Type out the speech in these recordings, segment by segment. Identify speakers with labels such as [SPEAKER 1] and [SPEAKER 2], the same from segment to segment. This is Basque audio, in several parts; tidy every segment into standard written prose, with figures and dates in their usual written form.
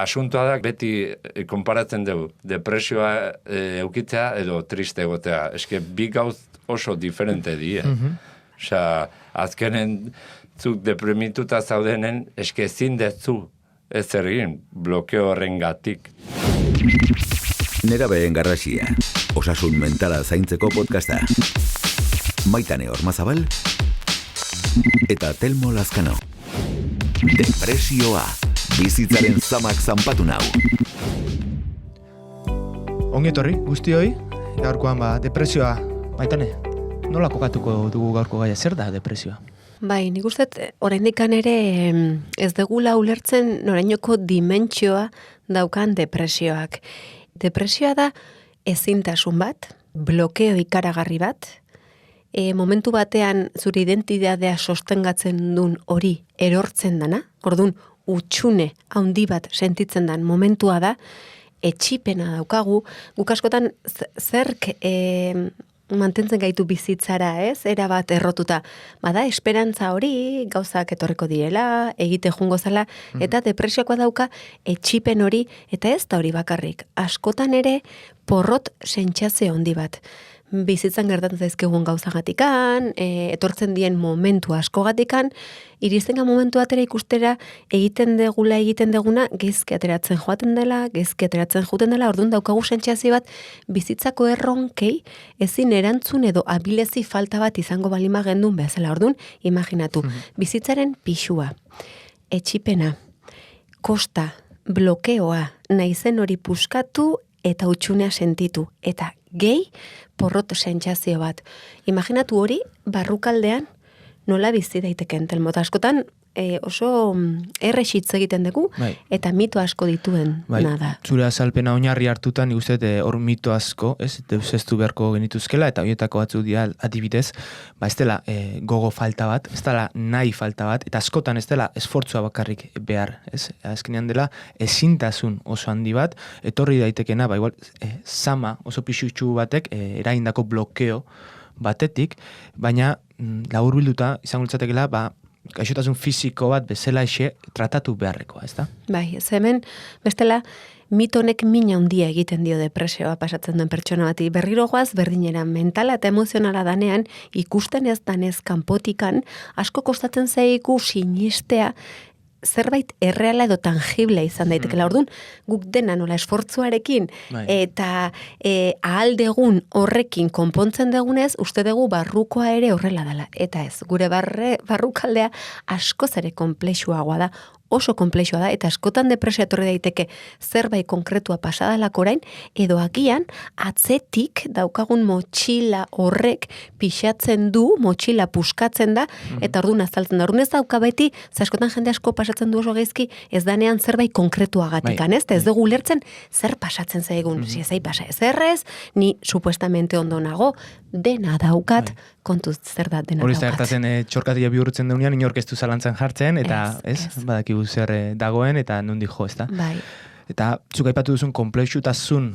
[SPEAKER 1] asuntoa da, beti konparatzen dugu, depresioa eukitzea edo triste egotea. Eske bi gauz oso diferente die. Osea, azkenen zuk deprimituta zaudenen, eske ezin dezu ez egin, blokeo horrengatik.
[SPEAKER 2] Nerabeen garrasia, osasun mentala zaintzeko podcasta. Maitane Ormazabal eta Telmo Lazkano. Depresioa, bizitzaren zamak zanpatu nau.
[SPEAKER 3] Ongi etorri, guztioi, gaurkoan depresioa, Maitane, nola kokatuko dugu gaurko gaia, zer da depresioa?
[SPEAKER 4] Bai, nik uste, oraindikan ere ez degula ulertzen norainoko dimentsioa daukan depresioak. Depresioa da ezintasun bat, blokeo ikaragarri bat, momentu batean zure identitatea sostengatzen duen hori erortzen dana, orduan utxune handi bat sentitzen dan momentua da, etxipena daukagu, guk askotan zerk mantentzen gaitu bizitzara, ez? Era bat errotuta. Bada, esperantza hori, gauzak etorriko direla, egite jungo zala, eta depresioakoa dauka etxipen hori, eta ez da hori bakarrik. Askotan ere, porrot sentsazio handi bat. Bizitzan gertatzen zaizkigun gauzagatikan, etortzen dien momentu askogatikan, iriztenga momentu atera ikustera egiten deguna gezke ateratzen joaten dela, orduan daukagu sentsazio bat bizitzako erronkei ezin erantzun edo abilezi falta bat izango balima gendun bezala. Orduan, imaginatu, bizitzaren pixua, etxipena, kosta, blokeoa, naizen hori puskatu eta utxunea sentitu, eta gehi porrot sentsazio bat. Imaginatu hori, barrukaldean nola bizi daiteken, Telmo, askotan oso errexitz egiten dugu, eta mito asko dituen nada.
[SPEAKER 3] Zure azalpena oinarri hartutan, nik uste hor mito asko, ez deuseztu beharko genituzkela, eta horietako batzuk dira adibidez, ez dela gogo falta bat, ez dela nahi falta bat, eta askotan ez dela esfortzua bakarrik behar, ez? Azkenean dela ezintasun oso handi bat, etorri daitekena, igual, zama oso pixutxu batek, eraindako blokeo batetik, baina laburbilduta izango litzatekeela, gaixotasun fisiko bat bezala tratatu beharrekoa, ez da?
[SPEAKER 4] Bai, ez hemen, bestela, mito honek mina handia egiten dio depresioa pasatzen duen pertsona bati. Berriro goaz, berdinera, mentala eta emozionala danean, ikusten ez danez kanpotikan, asko kostatzen zaigu sinistea, zerbait erreala edo tangible izan daitekela. Orduan, guk dena nola esfortzuarekin eta ahaldegun horrekin konpontzen degunez, uste dugu barrukoa ere horrela dela. Eta ez, gure barrukaldea askoz ere konplexuagoa da, oso konplexua da, eta askotan depresioa etorri daiteke zerbait konkretua pasadalako orain, edo agian atzetik daukagun motxila horrek pixatzen du, motxila puskatzen da, eta orduan azaltzen da. Orduan ez dauka beti, askotan jende asko pasatzen du oso gaizki, ez danean zerbait konkretua gatikan, ez dugu ulertzen zer pasatzen zaigun, ez pasa ezerrez, ni supuestamente ondo nago, dena daukat, kontuz zer da dena daukat.
[SPEAKER 3] Hori ez da gertatzen txorkatia bihurtzen deunean, inork ez du zalantzan jartzen, eta badakigu zer dagoen, eta nundi jo, ez da?
[SPEAKER 4] Bai.
[SPEAKER 3] Eta zuk aipatu duzun konplexutasun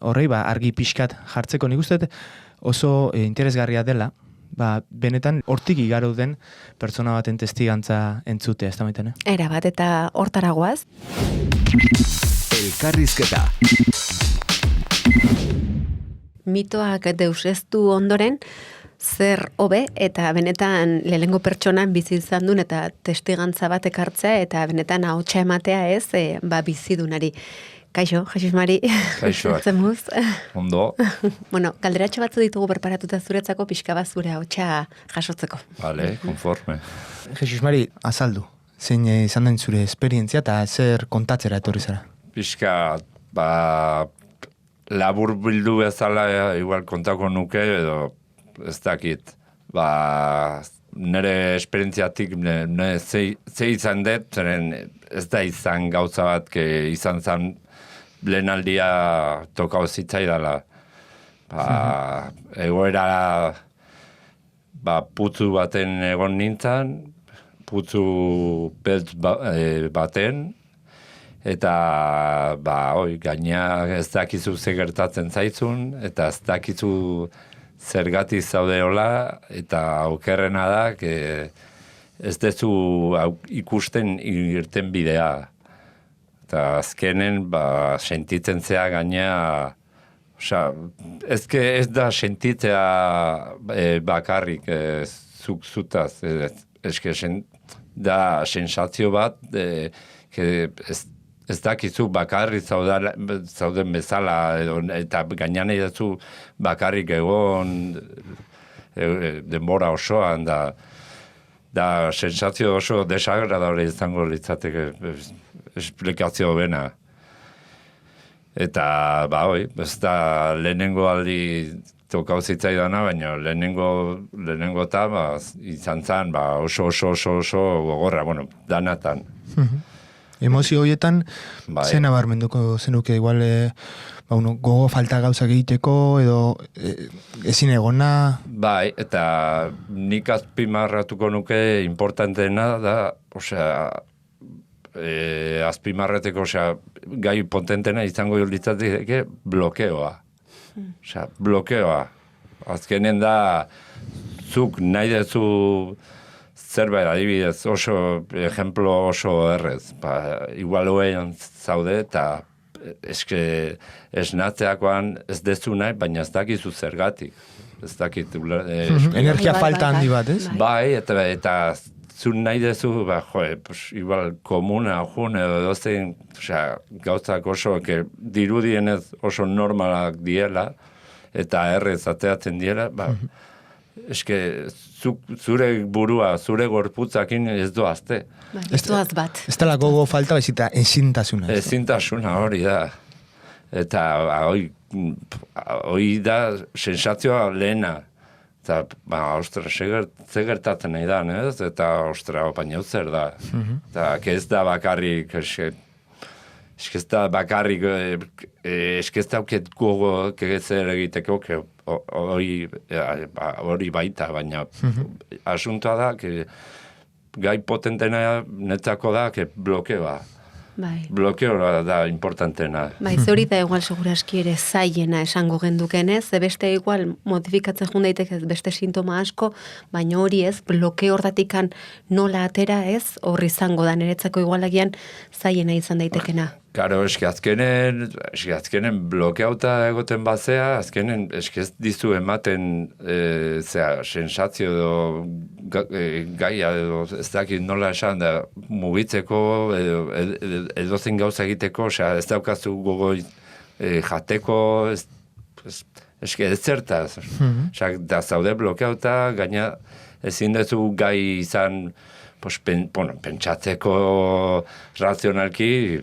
[SPEAKER 3] horrei, argi pixkat jartzeko, nik uste oso interesgarria dela, benetan hortik igaro den pertsona baten testigantza entzutea, ez da Maitane?
[SPEAKER 4] Era bat, eta hortara goaz.
[SPEAKER 2] Elkarrizketa.
[SPEAKER 4] Mitoak deuseztu ondoren, zer hobe, eta benetan lehengo pertsonan bizi izan duen, eta testigantza bat ekartzea, eta benetan ahotsa ematea ez, bizidunari. Kaixo, Jesus Mari.
[SPEAKER 1] Kaixoak.
[SPEAKER 4] Zemuz.
[SPEAKER 1] Ondo.
[SPEAKER 4] Bueno, galderatxo batzu ditugu berparatuta zuretzako, pixka bat zure ahotsa jasotzeko.
[SPEAKER 1] Vale, konforme.
[SPEAKER 3] Jesus Mari, azaldu. Zein izan den zure esperientzia, eta zer kontatzera etorri zara?
[SPEAKER 1] Pixka, labur bildu bezala igual kontako nuke, edo ez dakit, nire esperientziatik ze izan dut, zeren ez da izan gauza bat, izan zen lehenaldia tokau zitzaidala. Egoera putzu baten egon nintzen, putzu beltz baten, eta gaina ez dakizu ze gertatzen zaizun, eta ez dakizu zergatik zaudeola, eta aukerrena da, ez dezu ikusten irten bidea. Eta azkenen, sentitzen zea gainea, osea, ez da sentitzea bakarrik zutaz, da sensazio bat, ez dakizu bakarrik zauden bezala, eta gainean edazu bakarrik egon denbora osoan, da sensazio oso desagradable izango litzateke esplikazio bena. Eta, ez da lehenengo aldi tokau zitzaidana, baina lehenengo eta izan zen oso gogorra, danatan.
[SPEAKER 3] Emozio horietan, zen nabarmenduko zenuke, igual, gogo falta gauzak egiteko, edo ezin egona?
[SPEAKER 1] Bai, eta nik azpimarratuko nuke importanteena da, azpimarreteko, gai potentena izango litzateke blokeoa. Blokeoa. Azkenen da, zuk nahi dezu zerbait adibidez ejemplo oso errez. Igual hoean zaude eta esnatzeakoan ez dezu nahi, baina ez dakizu zergatik. Ez dakit...
[SPEAKER 3] Energia falta handi bat, ez?
[SPEAKER 1] Bai, eta zu nahi dezu, igual komuna, edo dozen, gauzak oso, dirudienez oso normalak diela, eta errez ateatzen diela, zure burua, zure gorputzakin ez doazte.
[SPEAKER 4] Ez doaz bat.
[SPEAKER 3] Ez dela gogo falta, bezita ezintasuna.
[SPEAKER 1] Ezintasuna hori da. Eta hori da sensazioa lehena. Eta, ze gertatzen nahi da, ez? Eta, baina zer da. Eta, ez da bakarrik, ez da bakarrik, ez da auket gogo zer egiteko, hori baita, baina asuntoa da, gai potentena netzako da, blokeoa. Blokeoa da importantena.
[SPEAKER 4] Hori da igual seguraski ere zaiena esango gendukenez, beste igual modifikatzen jun daiteke beste sintoma asko, baina hori ez, blokeo hortatikan nola atera ez, horri izango da niretzako igualagian zaiena izan daitekena.
[SPEAKER 1] Karo, azkenen blokeauta egoten bazea, azkenen ez dizu ematen sensazio edo gaia edo ez dakit nola esan da mugitzeko edo zen gauza egiteko, ez daukazu gogo jateko, ez zertaz. Da zaude blokeauta, gaina ezin dezu gai izan pentsatzeko razionalki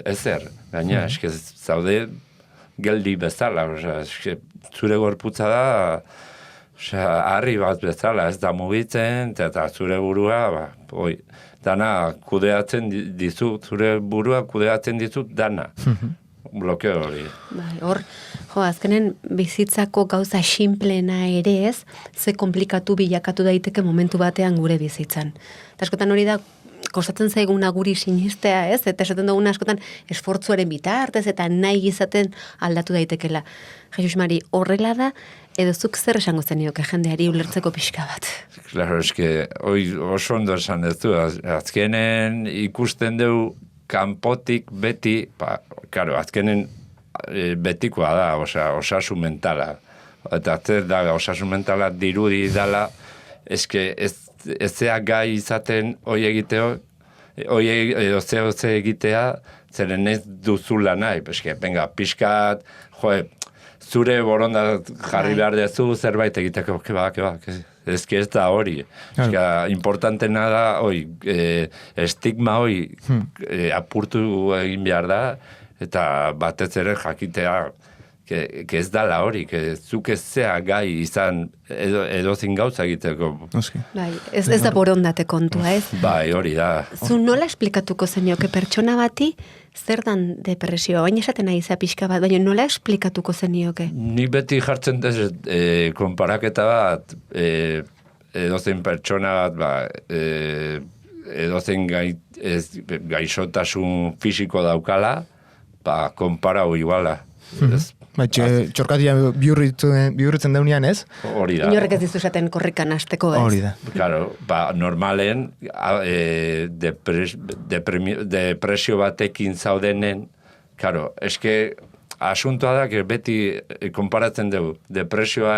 [SPEAKER 1] ezer. Gaina, zaude geldi bezala. Zure gorputza da, harri bat bezala, ez da mugitzen, eta zure burua, dana kudeatzen dizu, zure burua kudeatzen dizu dana. Blokeo hori.
[SPEAKER 4] Hor, azkenen bizitzako gauza xinplena ere ez, ze komplikatu bilakatu daiteke momentu batean gure bizitzan. Eta askotan hori da, kostatzen zaiguna guri sinistea ez, eta esaten duguna askotan esfortzuaren bitartez, eta nahi izaten aldatu daitekela. Jesus Mari, horrela da, edo zuk zer esango zenioke jendeari ulertzeko pixka bat?
[SPEAKER 1] Claro, oso ondo esan ez du, azkenen ikusten dugu kanpotik beti, azkenen betikoa da, osasun mentala. Eta da, osasun mentala dirudi dala, ez zea gai izaten hoi egiteo, edo ze egitea, zeren ez duzula nahi. Venga, pixkat, zure boronda jarri behar dezu, zerbait egiteko, keba. Ez da hori. Importantena da, estigma hori apurtu egin behar da, eta batez ere jakitea, ez dala hori, zuk ez zea gai izan edozin gauza egiteko.
[SPEAKER 4] Ez da borondate kontua, ez?
[SPEAKER 1] Bai, hori da.
[SPEAKER 4] Zu nola esplikatuko zenioke pertsona bati, zer dan depresioa? Baina esaten nahi za pixka bat, baina nola esplikatuko zenioke?
[SPEAKER 1] Nik beti jartzen dez konparaketa bat, edozein pertsona bat, edozein gaixotasun fisiko daukala, konparau iguala.
[SPEAKER 3] Txorkatia bihurritzen daunean, ez?
[SPEAKER 1] Hori da.
[SPEAKER 4] Inorrek ez dizu esaten korrikan hasteko, ez?
[SPEAKER 3] Hori da.
[SPEAKER 1] Claro, normalen depresio batekin zaudenen, claro, eske asuntoa da, beti konparatzen dugu, depresioa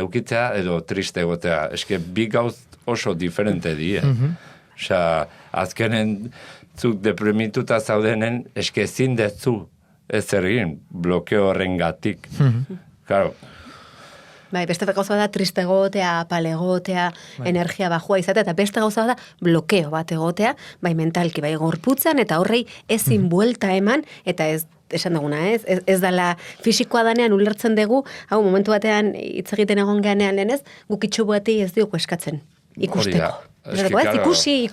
[SPEAKER 1] eukitzea edo triste egotea. Eske bi gauz oso diferente die. Osea, azkenen zuk deprimituta zaudenen, eske ezin dezu ez egin, blokeo horrengatik. Claro.
[SPEAKER 4] Bai, beste gauza da triste egotea, apal egotea, energia bajua izatea, eta beste gauza da blokeo bat egotea, bai mentalki, bai gorputzan, eta horrei ezin buelta eman, eta ez esan duguna, ez dala fisikoa danean ulertzen dugu, hau momentu batean hitz egiten egon geanean lehenez, guk itxu bati ez diogu eskatzen, ikusteko. Ikusi,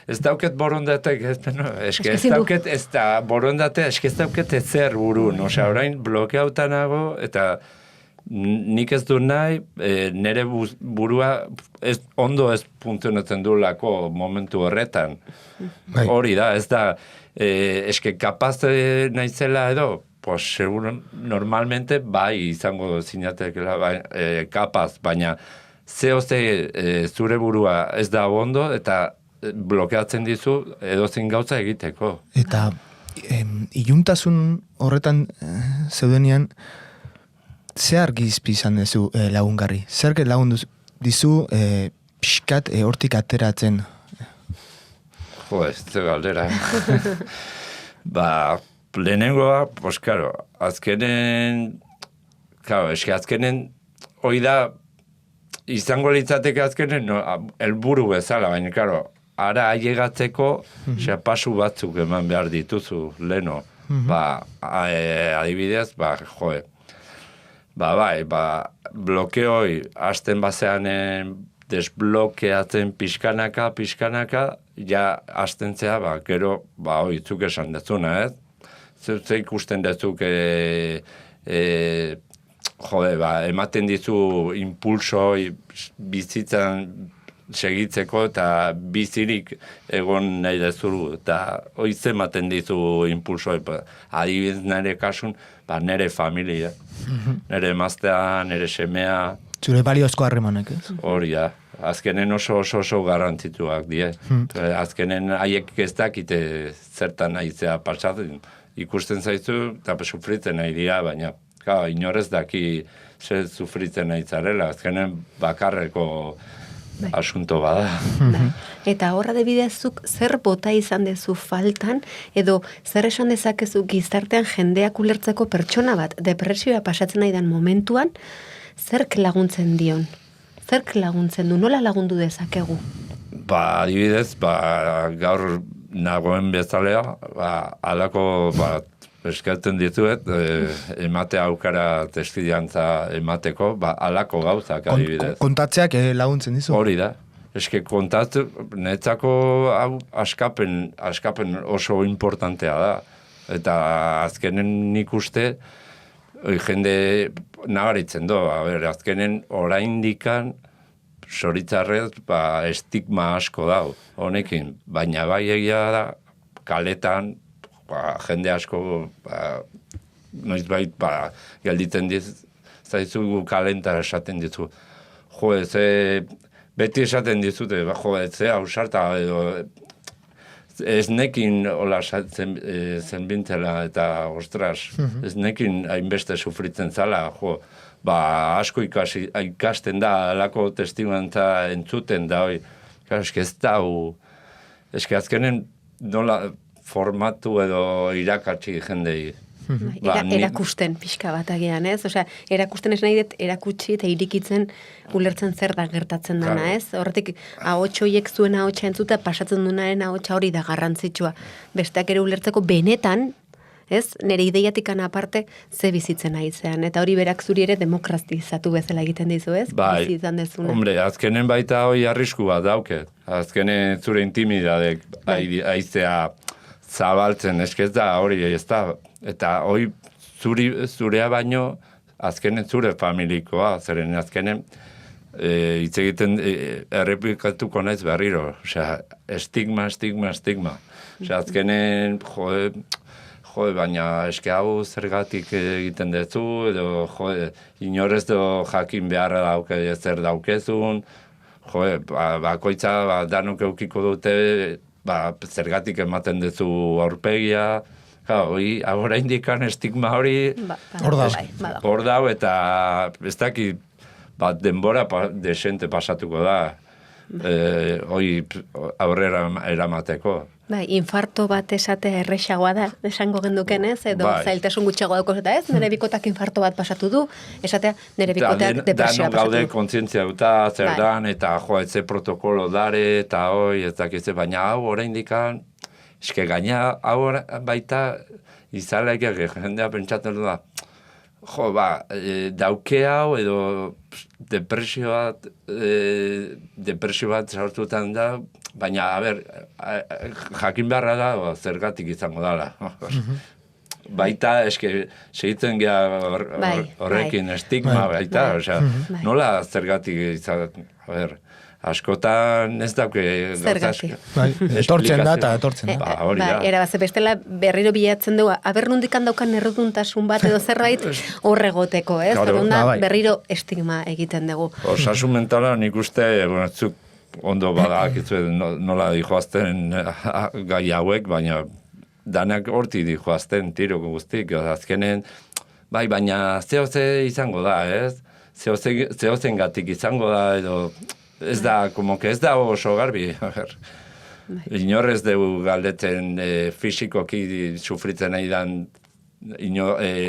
[SPEAKER 1] ez dauket borondatek, ez da borondate, ez dauket ezer burun, osea, orain blokeautanago, eta nik ez du nahi, nire burua ondo ez funtzionatzen du lako momentu horretan. Hori da, ez da, eske kapaz naizela edo, pues seguro, normalmente bai izango zinatekela kapaz, baina zure burua ez da ondo eta blokeatzen dizu edozein gauza egiteko.
[SPEAKER 3] Eta iluntasun horretan zeudenean, ze argi izan dezu lagungarri? Zer lagundu dizu pixkat hortik ateratzen?
[SPEAKER 1] Ez galdera. Lehenengoa, pues claro, azkenen, hoi da, izango litzateke azkenen, helburu bezala, baina, claro, ara ailegatzeko, pasu batzuk eman behar dituzu, leno. Adibidez, blokeoi, hasten bazean desblokeatzen pixkanaka, ja hastentzea, gero, zuk esan dezuna, ez? Ze ikusten dezuk, ematen dizu impulso bizitzan segitzeko eta bizirik egon nahi dezuru, eta hoiz ematen dizu impulso, adibidez nire kasun, nire familia, nire emaztea, nire semea.
[SPEAKER 3] Zure baliozko harremanek, ez?
[SPEAKER 1] Hori da. Azkenen oso garrantzituak die. Azkenen haiek ez dakite zertan naizea pasatzen. Ikusten zaizu eta sufritzen nahi dira, baina inorez daki zer sufritzen nahi zarela. Azkenen bakarreko asunto bada.
[SPEAKER 4] Eta horra debidezuk zer bota izan dezu faltan, edo zer esan dezakezu gizartean jendeak ulertzeko pertsona bat depresioa pasatzen nahi den momentuan, zerk laguntzen dion? Zerk laguntzen du? Nola lagundu dezakegu?
[SPEAKER 1] Adibidez, gaur nagoen bezalea, alako eskatzen dituet, emate aukara testidiantza emateko, alako gauzak adibidez.
[SPEAKER 3] Kontatzeak laguntzen dizu?
[SPEAKER 1] Hori da. Eske kontatu, netzako askapen oso importantea da. Eta azkenen nik uste, jende nabaritzen do, azkenen oraindikan soritzarrez estigma asko dau, honekin, baina bai egia da, kaletan, jende asko, noizbait, gelditzen zaizu kalenta esaten dizu. Beti esaten dizute, ze hausarta, edo, ez nekin hola zenbintzela eta ostras, ez nekin hainbeste sufritzen zala, asko ikasten da, alako testigantza entzuten da, eske ez da, eske azkenen nola formatu edo irakatsi jendei.
[SPEAKER 4] Erakusten pixka bat agian, ez? Osea, erakusten ez nahi dut, erakutsi eta irikitzen ulertzen zer da gertatzen dana, ez? Horretik, ahots horiek zuen ahotsa entzuta, pasatzen dunaren ahotsa hori da garrantzitsua. Besteak ere ulertzeko benetan, ez? Nire ideiatikan aparte, ze bizitzen aizean. Eta hori berak zuri ere demokratizatu bezala egiten dizu, ez? Bizitzan dezuna.
[SPEAKER 1] Hombre, azkenen baita hori arrisku bat dauke. Azkenen zure intimidadek aizea zabaltzen, eskez da, hori ez da. Eta hori zurea baino, azkenen zure familikoa, zeren azkenen hitz egiten errepikatuko naiz berriro. Osea, estigma. Osea, azkenen, baina eske hau zergatik egiten dezu, edo, inorez do jakin beharra dauke zer daukezun, bakoitza danok eukiko dute, zergatik ematen dezu aurpegia, ahora indikan estigma hori, hor dau, eta ez dakit, denbora desente pasatuko da, aurrera eramateko.
[SPEAKER 4] Infarto bat esate errexagoa da, esango genduken ez, edo zailtasun gutxagoa daukos eta ez, nire bikotak infarto bat pasatu du, esatea nire bikotak depresioa pasatu du.
[SPEAKER 1] Gaude kontzientzia duta, zer dan, eta etze protokolo dare, eta ez dakitze, baina hau oraindikan, eske gaina hau baita izalaik jendea pentsatzen du da, dauke hau edo depresio bat sartutan da, baina, jakin beharra da, zergatik izango dala. Baita, eske, segitzen geha horrekin estigma, baita, nola zergatik izan, askotan ez dauke
[SPEAKER 4] zergatik.
[SPEAKER 3] Etortzen da, eta etortzen da.
[SPEAKER 4] Erabaze, bestela berriro bilatzen dugu, nondikan daukan erruduntasun bat edo zerbait horregoteko, ez? Berriro estigma egiten dugu.
[SPEAKER 1] Osasun mentala nik uste, zuk ondo badakitzu nola dijoazten gai hauek, baina danak horti dijoazten tiroko guztik, azkenen, baina zehoze izango da, ez? Zehozen gatik izango da, edo ez da, ez da oso garbi, inorrez dugu galdetzen fisikoki sufritzen nahi dan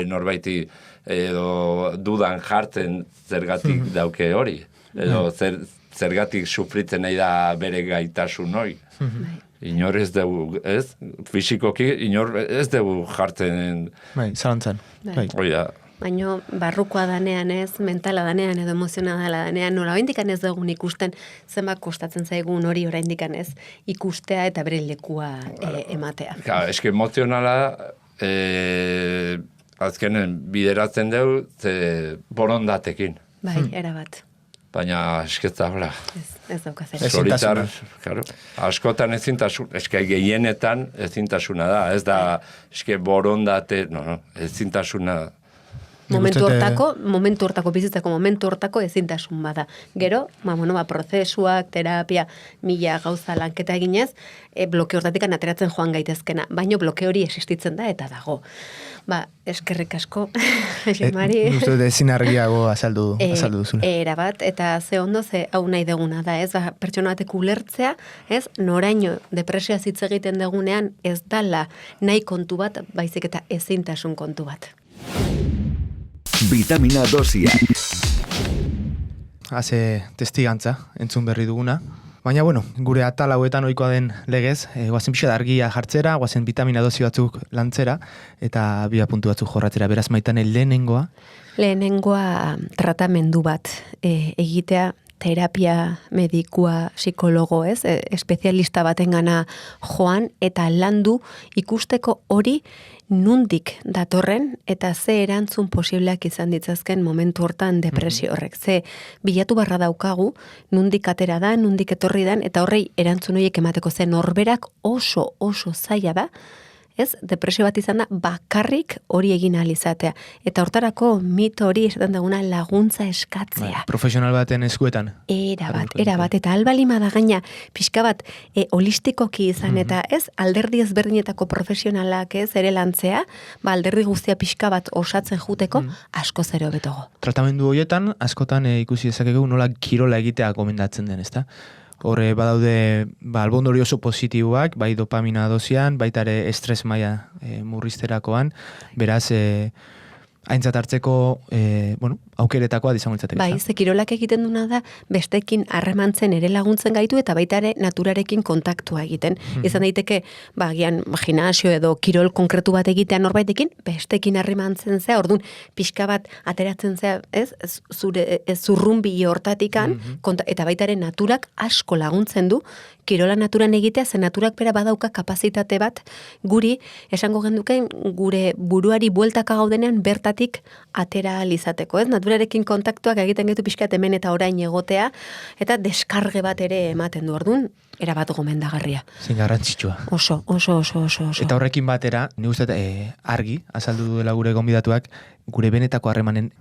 [SPEAKER 1] norbaiti edo dudan jartzen zergatik dauke hori, edo zergatik sufritzen nahi da bere gaitasun hori. Inor ez dugu, ez? Fisikoki, inor ez dugu jartzen...
[SPEAKER 3] Zalantzan.
[SPEAKER 4] Baina barrukoa danean ez, mentala danean edo emozionala danean, nola oraindikan ez dugun ikusten, zenbat kostatzen zaigun hori oraindikan ez, ikustea eta bere lekua ematea.
[SPEAKER 1] Eske emozionala, azkenen bideratzen dugu, borondatekin.
[SPEAKER 4] Erabat.
[SPEAKER 1] Baina esketza,
[SPEAKER 4] ez daukaz ere.
[SPEAKER 1] Solitar, askotan ezintasun, eske gehienetan ezintasuna da, ez da, eske borondate, ezintasuna.
[SPEAKER 4] Momentu hortako, bizitzako momentu hortako ezintasun bada. Gero, prozesuak, terapia, mila gauza lanketa eginez, bloke hortatik ateratzen joan gaitezkena, baino bloke hori existitzen da eta dago. Eskerrik asko, Mari.
[SPEAKER 3] Uste ezin argiago azaldu duzuna.
[SPEAKER 4] Erabat, eta ze ondo, ze hau nahi deguna da, ez? Pertsona batek ulertzea, ez? Noraino depresioa hitz egiten degunean ez dala nahi kontu bat, baizik eta ezintasun kontu bat.
[SPEAKER 2] Vitamina dosiak.
[SPEAKER 3] Haze testigantza, entzun berri duguna. Baina, gure atal hauetan ohikoa den legez, guazen pixat argia jartzera, guazen vitamina dosi batzuk lantzera, eta bi puntu batzuk jorratzera. Beraz, Maitane, lehenengoa?
[SPEAKER 4] Lehenengoa tratamendu bat egitea, terapia medikua, psikologo, ez? Espezialista batengana joan eta landu ikusteko hori nundik datorren eta ze erantzun posibleak izan ditzazken momentu hortan depresio horrek. Ze bilatu barra daukagu, nundik atera da, nundik etorri dan, eta horrei erantzun horiek emateko zen norberak oso zaila da, ez? Depresio bat izan da, bakarrik hori egin ahal izatea. Eta hortarako mito hori esaten daguna laguntza eskatzea.
[SPEAKER 3] Profesional baten eskuetan.
[SPEAKER 4] Erabat. Eta albalima da gaina, pixka bat, holistikoki izan, eta ez, alderdi ezberdinetako profesionalak ez, ere lantzea, alderdi guztia pixka bat osatzen juteko, asko zero betogo.
[SPEAKER 3] Tratamendu horietan, askotan ikusi dezakegu nola kirola egitea gomendatzen den, ezta? Horre badaude albondori oso positiboak, bai dopamina dosian, baita ere estres maila murrizterakoan, beraz, aintzat hartzeko, aukeretakoa izango litzateke.
[SPEAKER 4] Bai, ze kirolak egiten duna da, bestekin harremantzen ere laguntzen gaitu, eta baita ere naturarekin kontaktua egiten. Izan daiteke, gian gimnasio edo kirol konkretu bat egitean norbaitekin, bestekin harremantzen zea, orduan pixka bat ateratzen zea, ez? Zurrunbi hortatikan, eta baita ere naturak asko laguntzen du, kirola naturan egitea, ze naturak bera badauka kapazitate bat, guri, esango genduken, gure buruari bueltaka gaudenean bertatik atera alizateko, ez? naturarekin kontaktuak egiten gaitu pixkat hemen eta orain egotea, eta deskarge bat ere ematen du orduan, erabat gomendagarria.
[SPEAKER 3] Zein garrantzitsua.
[SPEAKER 4] Oso.
[SPEAKER 3] Eta horrekin batera, ni uste argi, azaldu duela gure gonbidatuak, gure benetako harremanen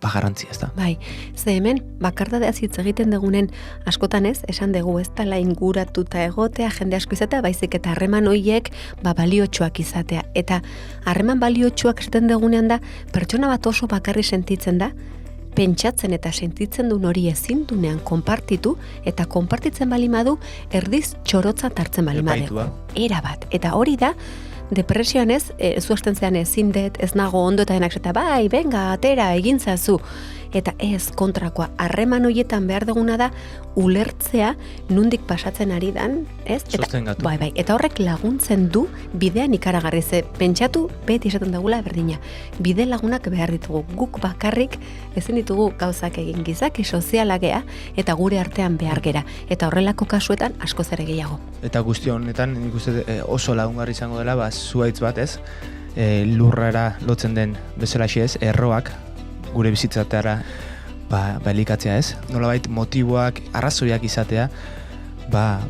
[SPEAKER 3] garrantzia, ez da?
[SPEAKER 4] Bai, ze hemen, bakardadeaz hitz egiten dugunen askotan ez, esan dugu ez dela inguratuta egotea, jende asko izatea, baizik eta harreman horiek baliotsuak izatea. Eta harreman baliotsuak esaten dugunean da, pertsona bat oso bakarri sentitzen da, pentsatzen eta sentitzen duen hori ezin dunean konpartitu, eta konpartitzen balimadu, erdiz txorotza hartzen balimadu. Erabat, eta hori da, depresioan ez, zuasten zean ezin dut, ez nago ondo eta denak zeta, bai, benga, atera, egin zazu. Eta ez kontrakoa, harreman horietan behar duguna da, ulertzea nundik pasatzen ari dan, ez?
[SPEAKER 3] Sostengatu.
[SPEAKER 4] Bai, eta horrek laguntzen du bidean ikaragarri, ze pentsatu, beti esaten dugula berdina. Bide lagunak behar ditugu, guk bakarrik ezin ditugu gauzak egin, gizaki soziala gea, eta gure artean behar gera. Eta horrelako kasuetan askoz ere gehiago.
[SPEAKER 3] Eta guzti honetan, nik uste oso lagungarri izango dela, zuhaitz bat ez, lurrara lotzen den bezalaxe ez, erroak, gure bizitzateara elikatzea ez. Nolabait motiboak, arrazoiak izatea,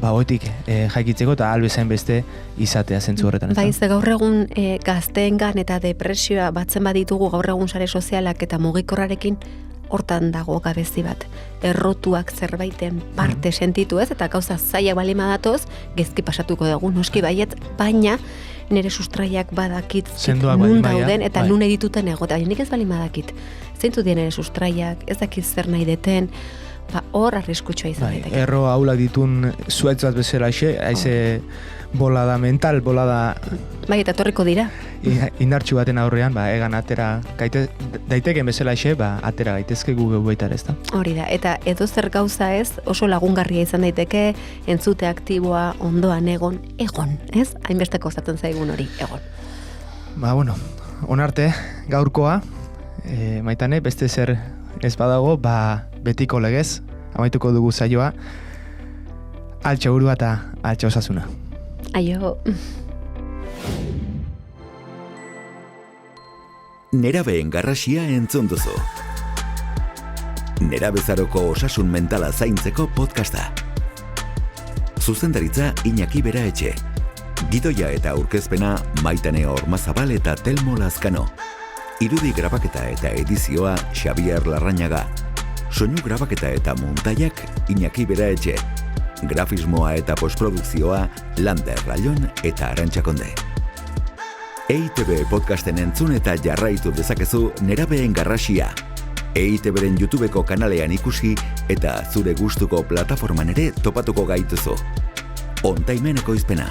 [SPEAKER 3] hoetik jaikitzeko eta albezain beste izatea zentzu horretan.
[SPEAKER 4] Bai, ze gaur egun gazteengan eta depresioa batzen baditugu gaur egun sare sozialak eta mugikorrarekin, hortan dago gabezi bat. Errotuak zerbaiten parte sentitu ez, eta gauza zailak balima datoz, gezki pasatuko dugu, noski baiet, baina nire sustraiak badakit nun dauden, eta nun edituten egote, baina nik ez balima dakit. Zeintu dien nire sustraiak, ez dakit zer nahi deten, hor arriskutsua izan daiteke.
[SPEAKER 3] Erro haulak ditun zuaitz bat bezala haize bolada mental, bolada...
[SPEAKER 4] Bai, eta torriko dira.
[SPEAKER 3] Indartxu baten aurrean, egan atera, daiteken bezala atera gaitezke gu baita ez da.
[SPEAKER 4] Hori da, eta edo zer gauza ez, oso lagungarria izan daiteke, entzute aktiboa, ondoan egon, ez? Hainbesteko zaten zaigun hori, egon.
[SPEAKER 3] Bueno, onarte, gaurkoa, Maitane, beste zer ez badago, betiko legez, amaituko dugu saioa, altxa burua eta altxa osasuna.
[SPEAKER 4] Aio.
[SPEAKER 2] Nerabeen garrasia entzun duzu. Nerabezaroko osasun mentala zaintzeko podcasta. Zuzendaritza Iñaki Beraetxe. Gidoia eta aurkezpena Maitane Ormazabal eta Telmo Lazkano. Irudi grabaketa eta edizioa Xabier Larrañaga. Soinu grabaketa eta muntaiak Iñaki Beraetxe. Grafismoa eta postprodukzioa Lander Rallon eta Arantxa Konde. EITB podcasten entzun eta jarraitu dezakezu Nerabeen garrasia. EITBren YouTubeko kanalean ikusi eta zure gustuko plataforman ere topatuko gaituzu. Ontaimen ekoizpena.